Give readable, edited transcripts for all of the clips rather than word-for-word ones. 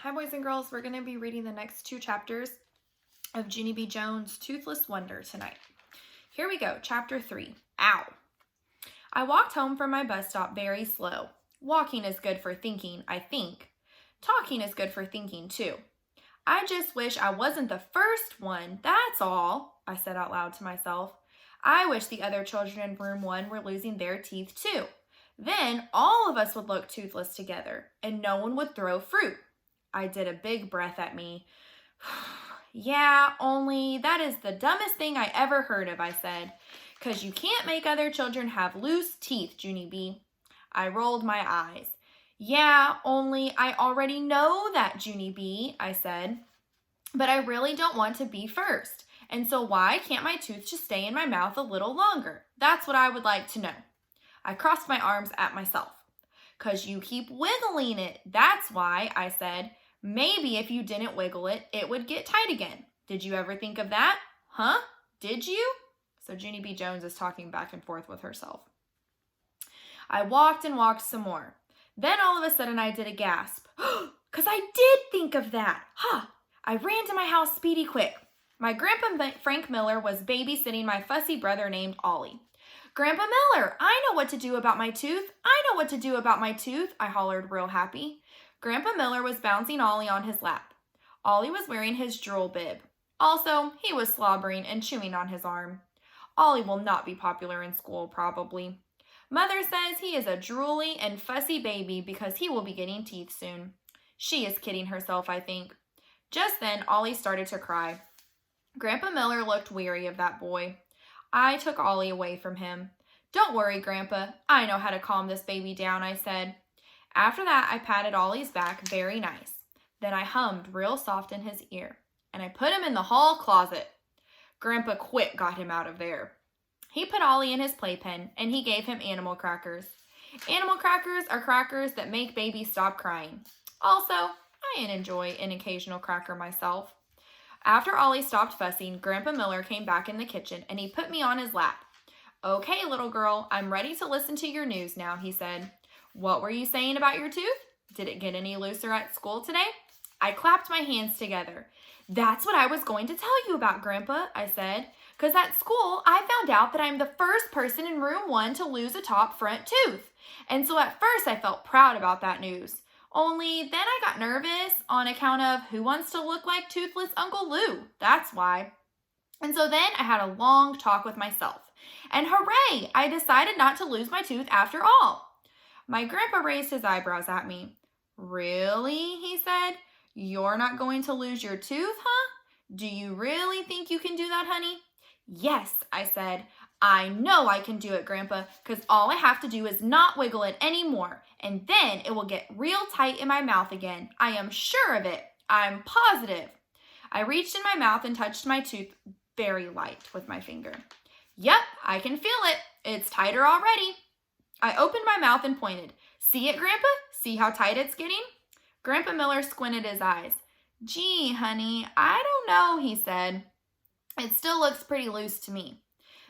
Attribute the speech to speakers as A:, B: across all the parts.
A: Hi, boys and girls. We're going to be reading the next 2 chapters of Junie B. Jones' Toothless Wonder tonight. Here we go. Chapter 3. Ow. I walked home from my bus stop very slow. Walking is good for thinking, I think. Talking is good for thinking, too. I just wish I wasn't the first one, that's all, I said out loud to myself. I wish the other children in room 1 were losing their teeth, too. Then all of us would look toothless together, and no one would throw fruit. I did a big breath at me. Yeah, only that is the dumbest thing I ever heard of, I said. 'Cause you can't make other children have loose teeth, Junie B. I rolled my eyes. Yeah, only I already know that, Junie B, I said. But I really don't want to be first. And so why can't my tooth just stay in my mouth a little longer? That's what I would like to know. I crossed my arms at myself. 'Cause you keep wiggling it, that's why, I said. Maybe if you didn't wiggle it, it would get tight again. Did you ever think of that? Huh? Did you? So Junie B. Jones is talking back and forth with herself. I walked and walked some more. Then all of a sudden I did a gasp. 'Cause I did think of that. I ran to my house speedy quick. My Grandpa Frank Miller was babysitting my fussy brother named Ollie. Grandpa Miller, I know what to do about my tooth. I know what to do about my tooth, I hollered real happy. Grandpa Miller was bouncing Ollie on his lap. Ollie was wearing his drool bib. Also, he was slobbering and chewing on his arm. Ollie will not be popular in school, probably. Mother says he is a drooly and fussy baby because he will be getting teeth soon. She is kidding herself, I think. Just then, Ollie started to cry. Grandpa Miller looked weary of that boy. I took Ollie away from him. Don't worry, Grandpa. I know how to calm this baby down, I said. After that, I patted Ollie's back very nice. Then I hummed real soft in his ear, and I put him in the hall closet. Grandpa quick got him out of there. He put Ollie in his playpen, and he gave him animal crackers. Animal crackers are crackers that make babies stop crying. Also, I enjoy an occasional cracker myself. After Ollie stopped fussing, Grandpa Miller came back in the kitchen, and he put me on his lap. Okay, little girl, I'm ready to listen to your news now, he said. What were you saying about your tooth? Did it get any looser at school today? I clapped my hands together. That's what I was going to tell you about, Grandpa, I said. 'Cause at school, I found out that I'm the first person in room 1 to lose a top front tooth. And so at first I felt proud about that news. Only then I got nervous on account of who wants to look like toothless Uncle Lou. That's why. And so then I had a long talk with myself. And hooray, I decided not to lose my tooth after all. My grandpa raised his eyebrows at me. Really, he said. You're not going to lose your tooth, huh? Do you really think you can do that, honey? Yes, I said. I know I can do it, Grandpa, because all I have to do is not wiggle it anymore, and then it will get real tight in my mouth again. I am sure of it. I'm positive. I reached in my mouth and touched my tooth very light with my finger. Yep, I can feel it. It's tighter already. I opened my mouth and pointed. See it, Grandpa? See how tight it's getting? Grandpa Miller squinted his eyes. Gee, honey, I don't know, he said. It still looks pretty loose to me.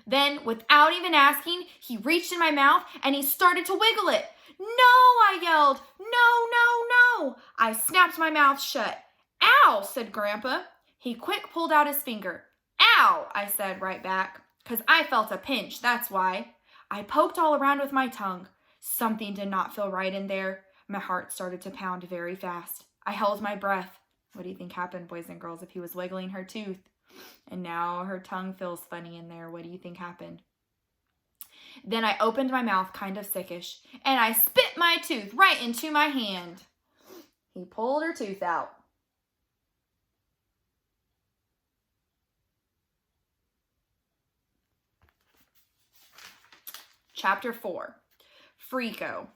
A: Then, without even asking, he reached in my mouth and he started to wiggle it. No, I yelled. No. I snapped my mouth shut. Ow, said Grandpa. He quick pulled out his finger. Ow, I said right back, 'cause I felt a pinch, that's why. I poked all around with my tongue. Something did not feel right in there. My heart started to pound very fast. I held my breath. What do you think happened, boys and girls, if he was wiggling her tooth? And now her tongue feels funny in there. What do you think happened? Then I opened my mouth kind of sickish, and I spit my tooth right into my hand. He pulled her tooth out. Chapter 4. Freako.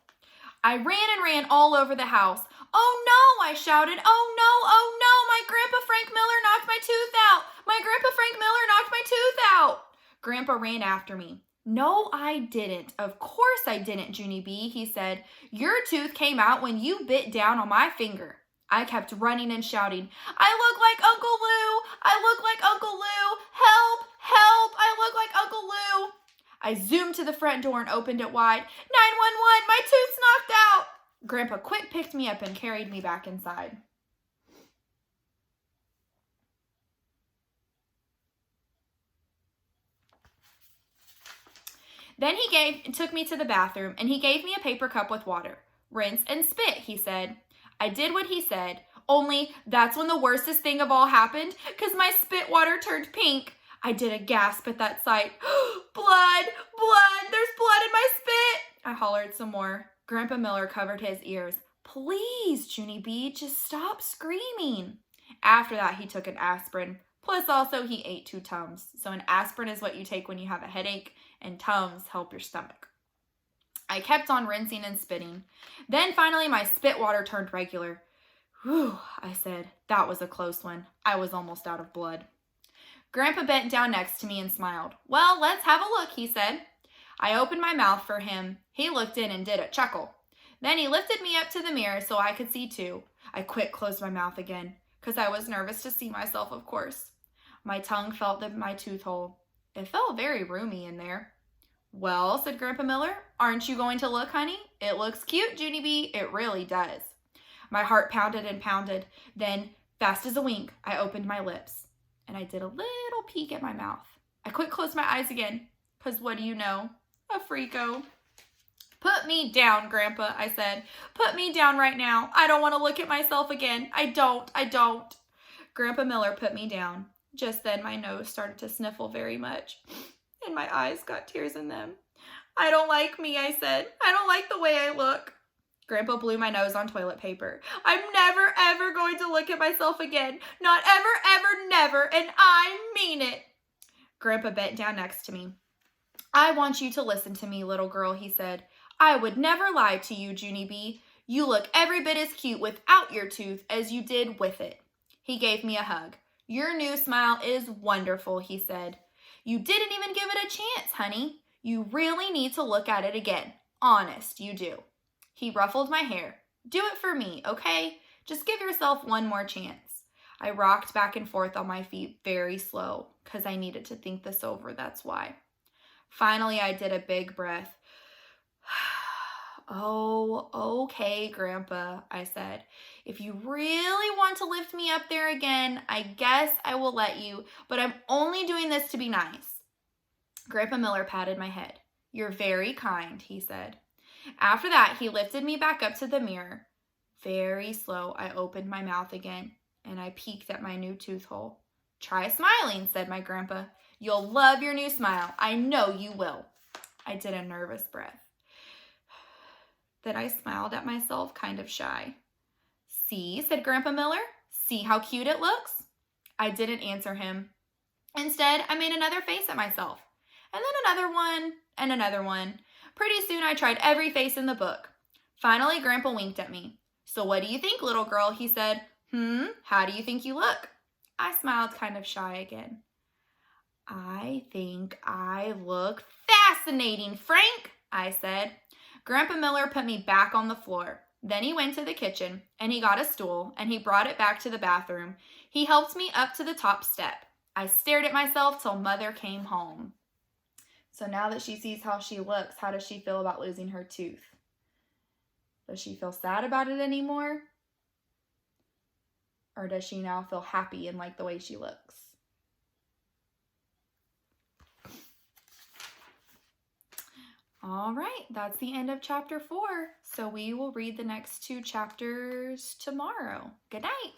A: I ran all over the house. Oh no, I shouted. Oh no, my Grandpa Frank Miller knocked my tooth out. My Grandpa Frank Miller knocked my tooth out. Grandpa ran after me. No, I didn't. Of course I didn't, Junie B, he said. Your tooth came out when you bit down on my finger. I kept running and shouting, I look like Uncle Lou. I look like Uncle Lou. Help, I look like Uncle Lou. I zoomed to the front door and opened it wide. 911, my tooth's knocked out. Grandpa quick picked me up and carried me back inside. Then he took me to the bathroom, and he gave me a paper cup with water. Rinse and spit, he said. I did what he said, only that's when the worstest thing of all happened, because my spit water turned pink. I did a gasp at that sight. Blood! Blood! There's blood in my spit! I hollered some more. Grandpa Miller covered his ears. Please, Junie B, just stop screaming. After that, he took an aspirin. Plus, also, he ate 2 Tums. So an aspirin is what you take when you have a headache, and Tums help your stomach. I kept on rinsing and spitting. Then finally, my spit water turned regular. Whew, I said. That was a close one. I was almost out of blood. Grandpa bent down next to me and smiled. Well, let's have a look, he said. I opened my mouth for him. He looked in and did a chuckle. Then he lifted me up to the mirror so I could see too. I quick closed my mouth again, because I was nervous to see myself, of course. My tongue felt my tooth hole. It felt very roomy in there. Well, said Grandpa Miller, aren't you going to look, honey? It looks cute, Junie B. It really does. My heart pounded and pounded. Then, fast as a wink, I opened my lips, and I did a little peek at my mouth. I quick closed my eyes again, because what do you know? A freako. Put me down, Grandpa, I said. Put me down right now. I don't want to look at myself again. I don't. Grandpa Miller put me down. Just then my nose started to sniffle very much, and my eyes got tears in them. I don't like me, I said. I don't like the way I look. Grandpa blew my nose on toilet paper. I'm never, ever going to look at myself again. Not ever, ever, never, and I mean it. Grandpa bent down next to me. I want you to listen to me, little girl, he said. I would never lie to you, Junie B. You look every bit as cute without your tooth as you did with it. He gave me a hug. Your new smile is wonderful, he said. You didn't even give it a chance, honey. You really need to look at it again. Honest, you do. He ruffled my hair. Do it for me, okay? Just give yourself one more chance. I rocked back and forth on my feet very slow, because I needed to think this over, that's why. Finally, I did a big breath. Oh, okay, Grandpa, I said. If you really want to lift me up there again, I guess I will let you, but I'm only doing this to be nice. Grandpa Miller patted my head. You're very kind, he said. After that, he lifted me back up to the mirror. Very slow, I opened my mouth again, and I peeked at my new tooth hole. Try smiling, said my grandpa. You'll love your new smile. I know you will. I did a nervous breath. Then I smiled at myself, kind of shy. See, said Grandpa Miller. See how cute it looks? I didn't answer him. Instead, I made another face at myself. And then another one, and another one. Pretty soon I tried every face in the book. Finally, Grandpa winked at me. So what do you think, little girl? He said. How do you think you look? I smiled kind of shy again. I think I look fascinating, Frank, I said. Grandpa Miller put me back on the floor. Then he went to the kitchen, and he got a stool, and he brought it back to the bathroom. He helped me up to the top step. I stared at myself till Mother came home. So now that she sees how she looks, how does she feel about losing her tooth? Does she feel sad about it anymore? Or does she now feel happy and like the way she looks? All right, that's the end of chapter 4. So we will read the next 2 chapters tomorrow. Good night.